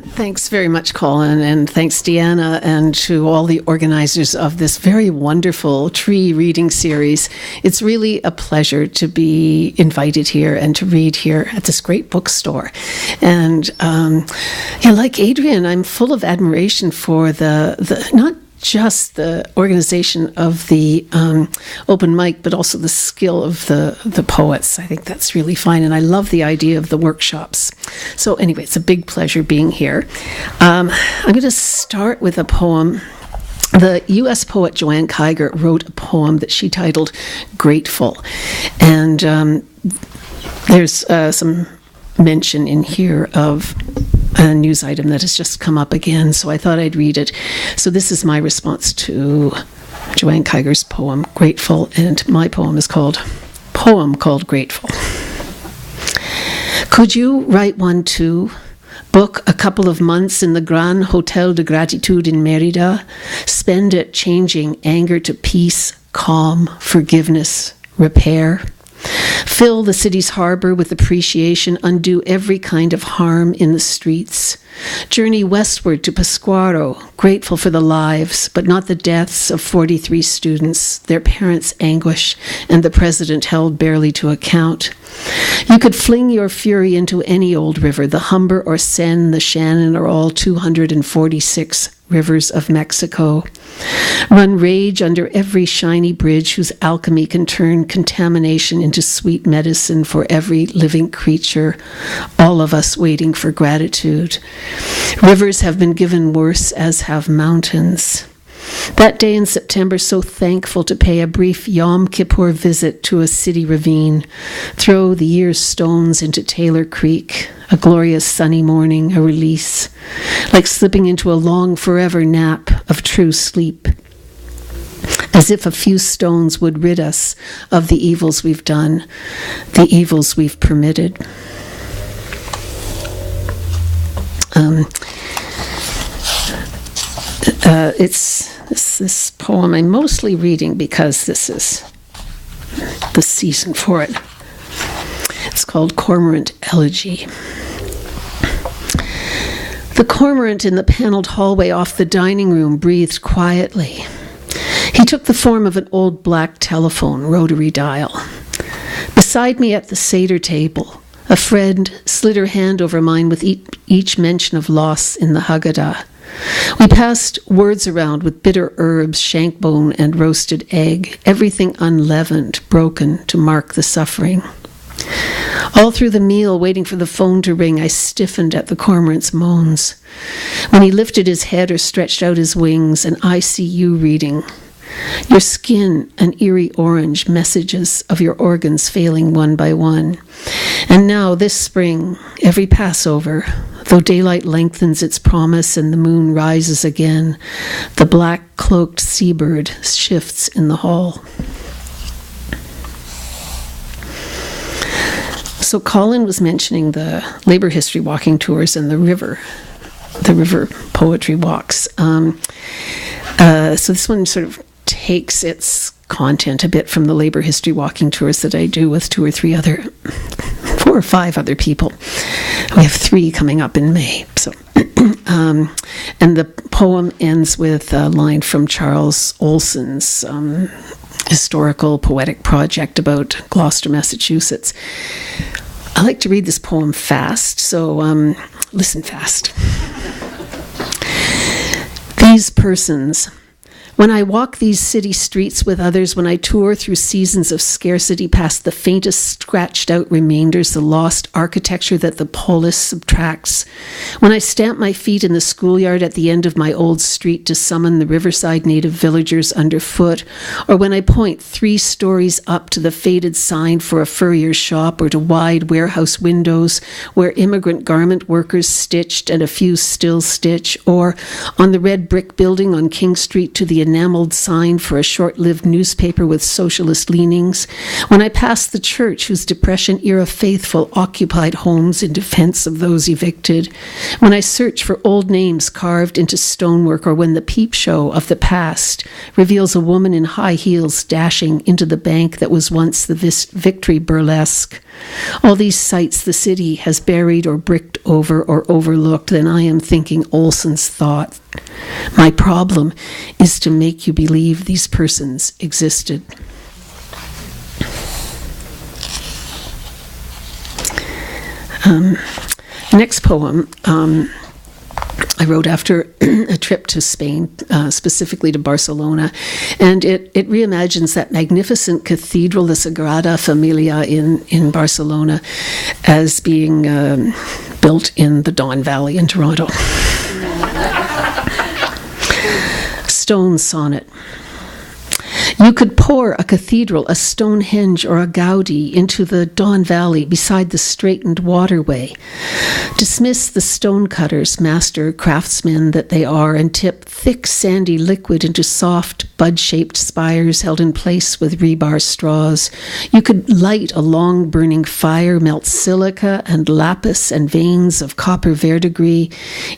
Thanks very much, Colin, and thanks, Deanna, and to all the organizers of this very wonderful tree reading series. It's really a pleasure to be invited here and to read here at this great bookstore. And like Adrian, I'm full of admiration for the not just the organization of the open mic, but also the skill of the poets. I think that's really fine, and I love the idea of the workshops. So anyway, it's a big pleasure being here. I'm going to start with a poem. The U.S. poet Joanne Kiger wrote a poem that she titled Grateful, and there's some mention in here of a news item that has just come up again, so I thought I'd read it. So this is my response to Joanne Kiger's poem, Grateful, and my poem is called Grateful. Could you write one too? Book a couple of months in the Gran Hotel de Gratitude in Merida. Spend it changing anger to peace, calm, forgiveness, repair. Fill the city's harbor with appreciation, undo every kind of harm in the streets. Journey westward to Pasquaro, grateful for the lives, but not the deaths of 43 students, their parents' anguish, and the president held barely to account. You could fling your fury into any old river, the Humber or Seine, the Shannon, or all 246 rivers of Mexico. Run rage under every shiny bridge whose alchemy can turn contamination into sweet medicine for every living creature, all of us waiting for gratitude. Rivers have been given worse, as have mountains. That day in September, so thankful to pay a brief Yom Kippur visit to a city ravine, throw the year's stones into Taylor Creek, a glorious sunny morning, a release, like slipping into a long forever nap of true sleep, as if a few stones would rid us of the evils we've done, the evils we've permitted. It's this poem I'm mostly reading because this is the season for it. It's called Cormorant Elegy. The cormorant in the paneled hallway off the dining room breathed quietly. He took the form of an old black telephone, rotary dial. Beside me at the Seder table, a friend slid her hand over mine with each mention of loss in the Haggadah. We passed words around with bitter herbs, shank bone, and roasted egg, everything unleavened, broken to mark the suffering. All through the meal, waiting for the phone to ring, I stiffened at the cormorant's moans. When he lifted his head or stretched out his wings, an ICU reading. Your skin, an eerie orange, messages of your organs failing one by one. And now, this spring, every Passover, though daylight lengthens its promise and the moon rises again, the black-cloaked seabird shifts in the hall. So Colin was mentioning the labor history walking tours and the river poetry walks. So this one sort of takes its content a bit from the labor history walking tours that I do with 4 or 5 other people. We have 3 coming up in May. So, and the poem ends with a line from Charles Olson's historical poetic project about Gloucester, Massachusetts. I like to read this poem fast, so listen fast. These persons. When I walk these city streets with others, when I tour through seasons of scarcity past the faintest scratched-out remainders, the lost architecture that the polis subtracts, when I stamp my feet in the schoolyard at the end of my old street to summon the riverside native villagers underfoot, or when I point 3 stories up to the faded sign for a furrier's shop or to wide warehouse windows where immigrant garment workers stitched and a few still stitch, or on the red brick building on King Street to the enameled sign for a short-lived newspaper with socialist leanings, when I pass the church whose Depression-era faithful occupied homes in defense of those evicted, when I search for old names carved into stonework, or when the peep show of the past reveals a woman in high heels dashing into the bank that was once the Victory burlesque, all these sights the city has buried or bricked over or overlooked, then I am thinking Olson's thought. My problem is to make you believe these persons existed. Next poem I wrote after a trip to Spain, specifically to Barcelona, and it reimagines that magnificent cathedral, the Sagrada Familia in Barcelona, as being built in the Don Valley in Toronto. Stone Sonnet. You could pour a cathedral, a Stonehenge, or a Gaudi into the Don Valley beside the straightened waterway. Dismiss the stonecutters, master craftsmen that they are, and tip thick sandy liquid into soft bud-shaped spires held in place with rebar straws. You could light a long burning fire, melt silica and lapis and veins of copper verdigris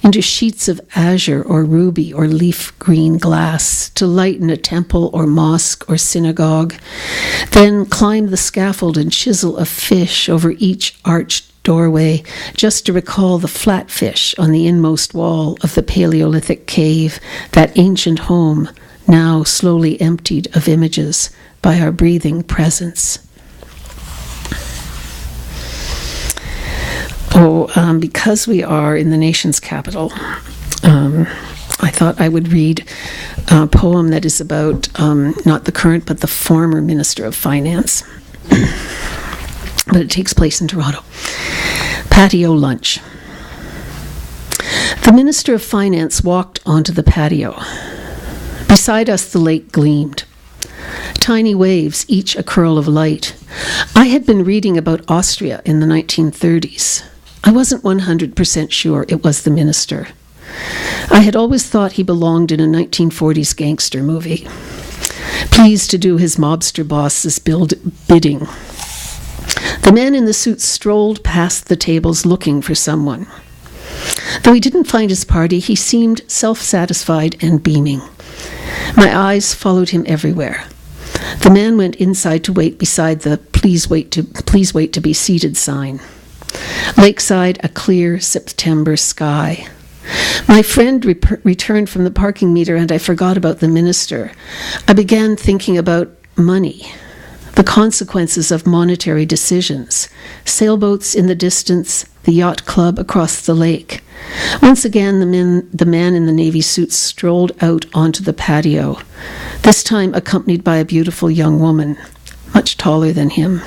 into sheets of azure or ruby or leaf green glass to lighten a temple or mosque or synagogue. Then climb the scaffold and chisel a fish over each arched doorway, just to recall the flatfish on the inmost wall of the Paleolithic cave, that ancient home, now slowly emptied of images by our breathing presence. Because we are in the nation's capital, I thought I would read a poem that is about not the current but the former Minister of Finance. But it takes place in Toronto. Patio Lunch. The Minister of Finance walked onto the patio. Beside us the lake gleamed. Tiny waves, each a curl of light. I had been reading about Austria in the 1930s. I wasn't 100% sure it was the minister. I had always thought he belonged in a 1940s gangster movie, pleased to do his mobster boss's bidding. The man in the suit strolled past the tables looking for someone. Though he didn't find his party, he seemed self-satisfied and beaming. My eyes followed him everywhere. The man went inside to wait beside the please wait to be seated sign. Lakeside, a clear September sky. My friend returned from the parking meter and I forgot about the minister. I began thinking about money, the consequences of monetary decisions, sailboats in the distance, the yacht club across the lake. Once again, the man in the navy suit strolled out onto the patio, this time accompanied by a beautiful young woman, much taller than him.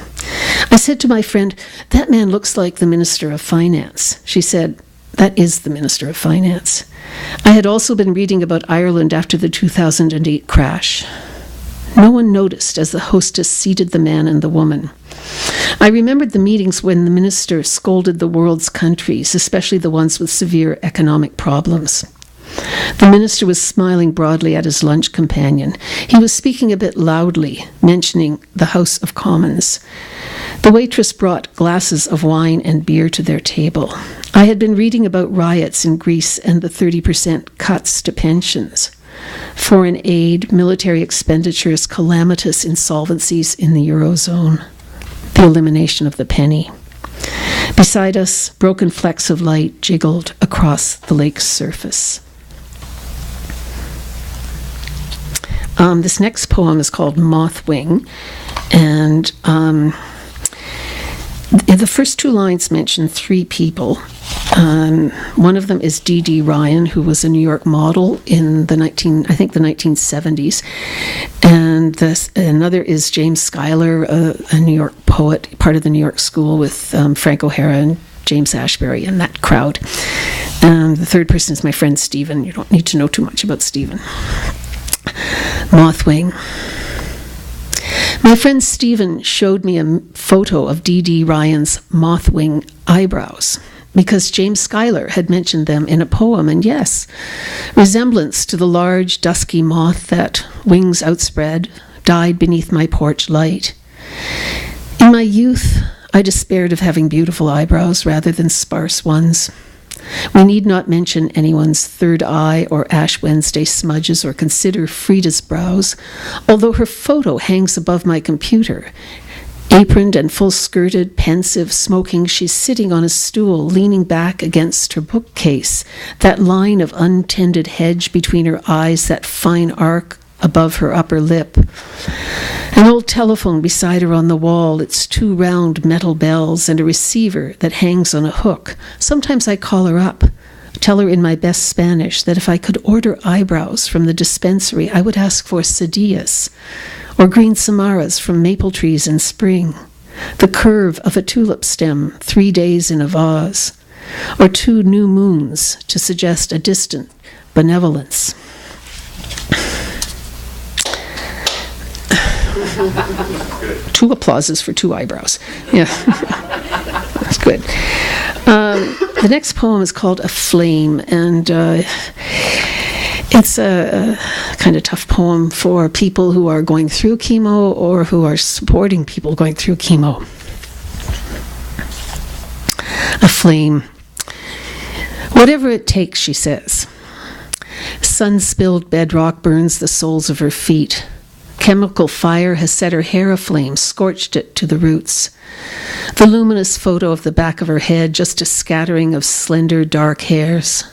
I said to my friend, "That man looks like the Minister of Finance." She said, "That is the Minister of Finance." I had also been reading about Ireland after the 2008 crash. No one noticed as the hostess seated the man and the woman. I remembered the meetings when the minister scolded the world's countries, especially the ones with severe economic problems. The minister was smiling broadly at his lunch companion. He was speaking a bit loudly, mentioning the House of Commons. The waitress brought glasses of wine and beer to their table. I had been reading about riots in Greece and the 30% cuts to pensions, foreign aid, military expenditures, calamitous insolvencies in the Eurozone, the elimination of the penny. Beside us, broken flecks of light jiggled across the lake's surface. This next poem is called Mothwing, and the first two lines mention three people. One of them is D.D. Ryan, who was a New York model in the 1970s, and another is James Schuyler, a New York poet, part of the New York School with Frank O'Hara and James Ashbery and that crowd. The third person is my friend Stephen. You don't need to know too much about Stephen. Mothwing. My friend Stephen showed me a photo of D.D. Ryan's mothwing eyebrows. because James Schuyler had mentioned them in a poem, and yes, resemblance to the large, dusky moth that, wings outspread, died beneath my porch light. In my youth, I despaired of having beautiful eyebrows rather than sparse ones. We need not mention anyone's third eye or Ash Wednesday smudges or consider Frida's brows, although her photo hangs above my computer. Aproned and full-skirted, pensive, smoking, she's sitting on a stool, leaning back against her bookcase, that line of untended hedge between her eyes, that fine arc above her upper lip. An old telephone beside her on the wall, its two round metal bells, and a receiver that hangs on a hook. Sometimes I call her up, tell her in my best Spanish that if I could order eyebrows from the dispensary, I would ask for cedillas, or green samaras from maple trees in spring, the curve of a tulip stem 3 days in a vase, or 2 new moons to suggest a distant benevolence. Two applauses for 2 eyebrows. Yeah, that's good. The next poem is called A Flame, and it's a kind of tough poem for people who are going through chemo or who are supporting people going through chemo. A flame. Whatever it takes, she says. Sun-spilled bedrock burns the soles of her feet. Chemical fire has set her hair aflame, scorched it to the roots. The luminous photo of the back of her head, just a scattering of slender, dark hairs.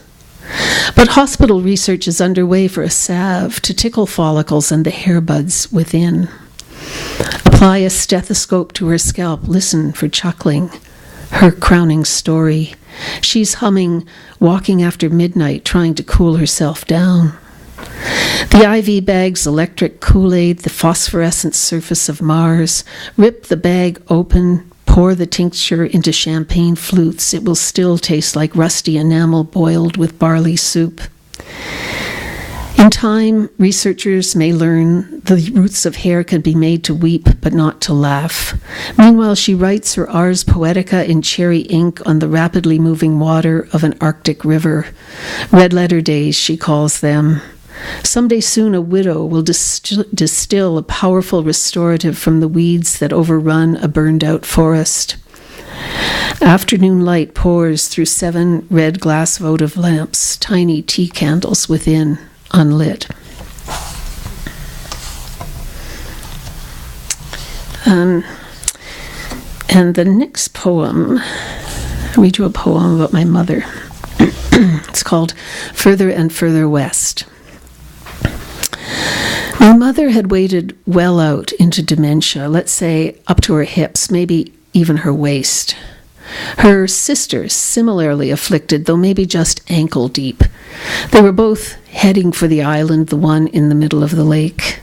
But hospital research is underway for a salve to tickle follicles and the hair buds within. Apply a stethoscope to her scalp, listen for chuckling. Her crowning story. She's humming Walking After Midnight, trying to cool herself down. The IV bag's electric Kool-Aid, the phosphorescent surface of Mars. Rip the bag open, pour the tincture into champagne flutes. It will still taste like rusty enamel boiled with barley soup. In time, researchers may learn the roots of hair can be made to weep but not to laugh. Meanwhile, she writes her Ars Poetica in cherry ink on the rapidly moving water of an Arctic river. Red letter days, she calls them. Someday soon a widow will distill a powerful restorative from the weeds that overrun a burned-out forest. Afternoon light pours through 7 red glass votive lamps, tiny tea candles within, unlit. And the next poem, I'll read you a poem about my mother. It's called Further and Further West. My mother had waded well out into dementia, let's say up to her hips, maybe even her waist. Her sisters, similarly afflicted, though maybe just ankle deep. They were both heading for the island, the one in the middle of the lake.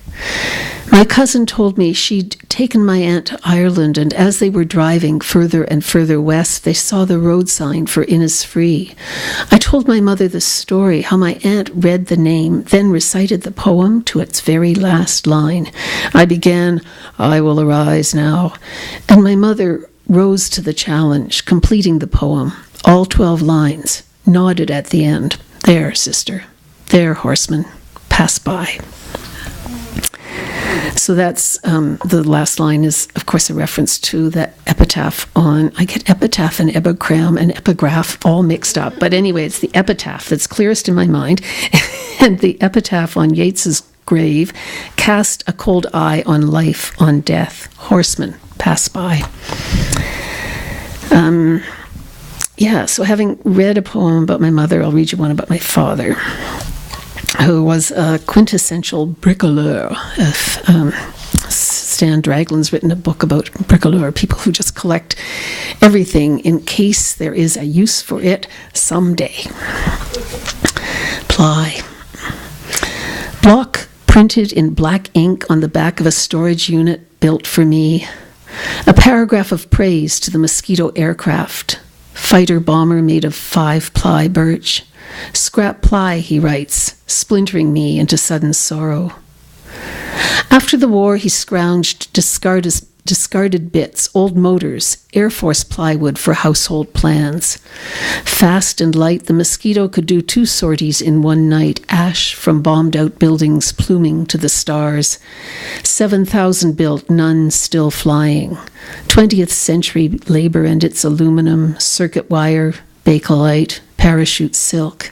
My cousin told me she'd taken my aunt to Ireland, and as they were driving further and further west, they saw the road sign for Innisfree. I told my mother the story, how my aunt read the name, then recited the poem to its very last line. I began, I will arise now, and my mother rose to the challenge, completing the poem, all 12 lines, nodded at the end. There, sister. There, horseman. Pass by. So that's, the last line is, of course, a reference to the epitaph on, I get epitaph and epigram and epigraph all mixed up. But anyway, it's the epitaph that's clearest in my mind. And the epitaph on Yeats's grave, cast a cold eye on life, on death. Horseman, pass by. So having read a poem about my mother, I'll read you one about my father, who was a quintessential bricoleur. Stan Draglin's written a book about bricoleur, people who just collect everything in case there is a use for it someday. Ply. Block printed in black ink on the back of a storage unit built for me. A paragraph of praise to the Mosquito aircraft. Fighter bomber made of 5-ply birch. Scrap ply, he writes, splintering me into sudden sorrow. After the war, he scrounged discarded bits, old motors, Air Force plywood for household plans. Fast and light, the Mosquito could do 2 sorties in one night, ash from bombed-out buildings pluming to the stars. 7,000 built, none still flying. 20th century labor and its aluminum, circuit wire, bakelite, parachute silk.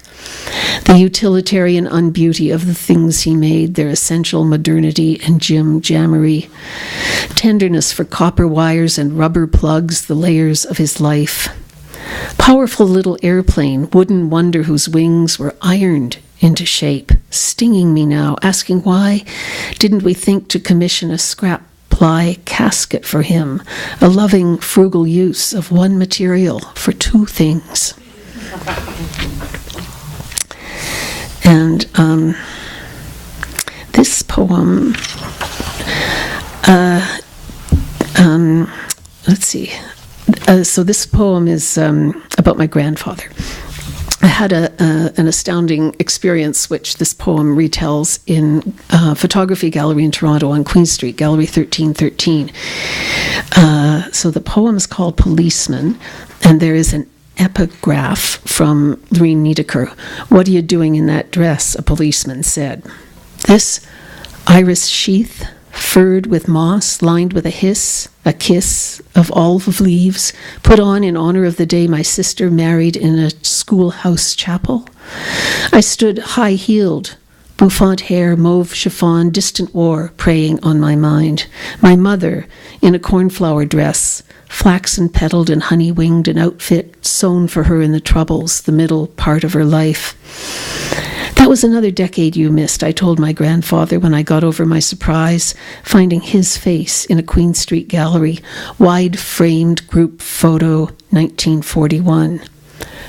The utilitarian unbeauty of the things he made, their essential modernity and jammery. Tenderness for copper wires and rubber plugs, the layers of his life. Powerful little airplane, wooden wonder whose wings were ironed into shape, stinging me now, asking why didn't we think to commission a scrap ply casket for him, a loving, frugal use of one material for 2 things. And this poem, let's see. So this poem is about my grandfather. I had an astounding experience, which this poem retells in Photography Gallery in Toronto on Queen Street, Gallery 1313. So the poem is called Policeman, and there is an epigraph from Maureen. "What are you doing in that dress?" a policeman said. "This iris sheath, furred with moss, lined with a kiss of olive leaves, put on in honor of the day my sister married in a schoolhouse chapel. I stood high-heeled, bouffant hair, mauve chiffon, distant war preying on my mind. My mother, in a cornflower dress, flaxen-petaled and honey-winged, an outfit sewn for her in the troubles, the middle part of her life. That was another decade you missed, I told my grandfather when I got over my surprise, finding his face in a Queen Street gallery, wide-framed group photo, 1941.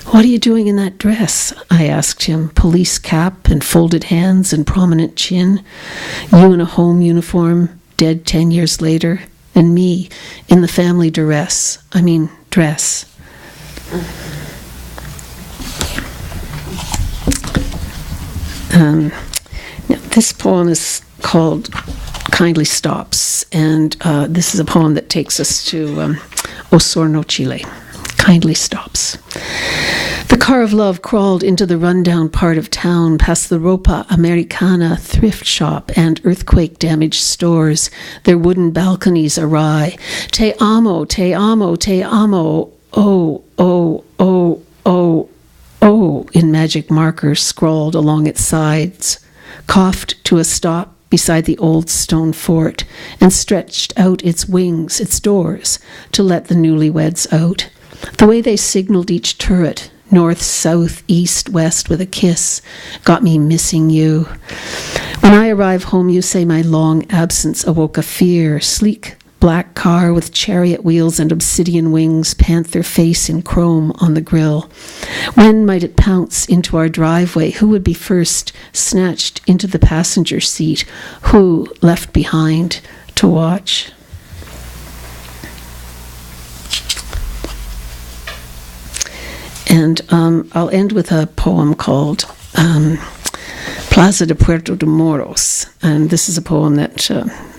What are you doing in that dress? I asked him, police cap and folded hands and prominent chin. You in a home uniform, dead 10 years later, and me in the family dress. This poem is called Kindly Stops, and this is a poem that takes us to Osorno, Chile. Kindly Stops. The car of love crawled into the rundown part of town past the Ropa Americana thrift shop and earthquake-damaged stores, their wooden balconies awry. Te amo, te amo, te amo. Oh, oh, oh, oh, oh, in magic markers scrawled along its sides. Coughed to a stop beside the old stone fort and stretched out its wings, its doors, to let the newlyweds out. The way they signaled each turret, north, south, east, west, with a kiss, got me missing you. When I arrive home, you say my long absence awoke a fear. Sleek black car with chariot wheels and obsidian wings, panther face in chrome on the grille. When might it pounce into our driveway? Who would be first snatched into the passenger seat? Who left behind to watch? And I'll end with a poem called Plaza de Puerto de Moros. And this is a poem that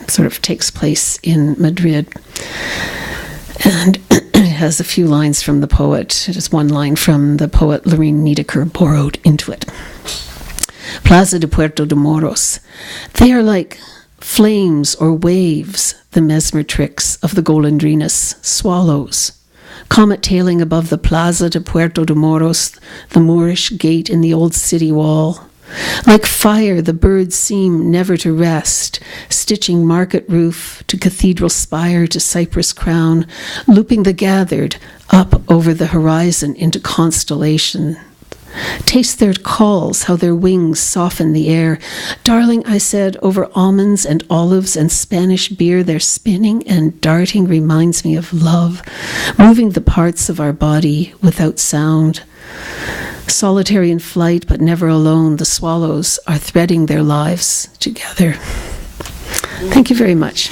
sort of takes place in Madrid. And it has a few lines from the poet. It is one line from the poet Maureen borrowed into it. Plaza de Puerto de Moros. They are like flames or waves, the mesmer tricks of the golondrinas, swallows. Comet tailing above the Plaza de Puerto de Moros, the Moorish gate in the old city wall. Like fire, the birds seem never to rest, stitching market roof to cathedral spire to cypress crown, looping the gathered up over the horizon into constellation. Taste their calls, how their wings soften the air. Darling, I said, over almonds and olives and Spanish beer, their spinning and darting reminds me of love, moving the parts of our body without sound. Solitary in flight, but never alone, the swallows are threading their lives together. Thank you very much.